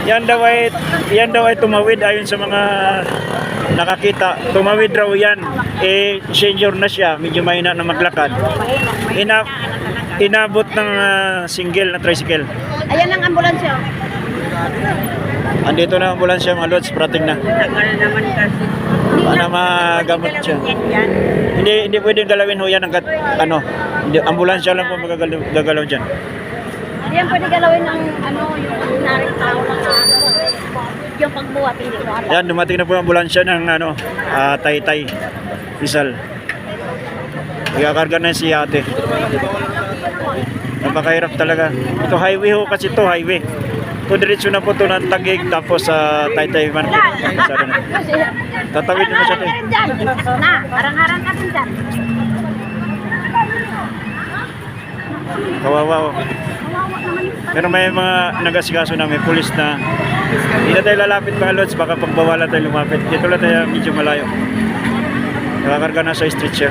Yan daw ay tumawid ayon sa mga nakakita. Tumawid raw yan. Eh, senior na siya, medyo mahina na maglakad. Inabot ng single na tricycle. Ayan ang ambulansya. Andito na ang ambulansya mga lods, parating na. Tagal naman kasi. Para magamot siya. Hindi pwedeng galawin ho yan hanggat ambulansya lang po magagalaw dyan. Hindi yan pwede galawin ng yung ordinary tao lang yung pagbuhat, hindi ko alam. Yan, dumating na po ang ambulansya ng Taytay Rizal. Ikakarga na si ate. Napakahirap talaga. Ito highway ho kasi ito highway. Ito diretso na po ito ng Taguig tapos sa Taytay Market. Tatawid na siya ito. Na, harang-harang ka din dyan. Kawawa ho. Pero may mga nagasikaso na may pulis na hindi na tayo lalapit mga lods, baka pagbawalan tayo lumapit. Dito lang tayo medyo malayo. Nakakarga na sa stretcher.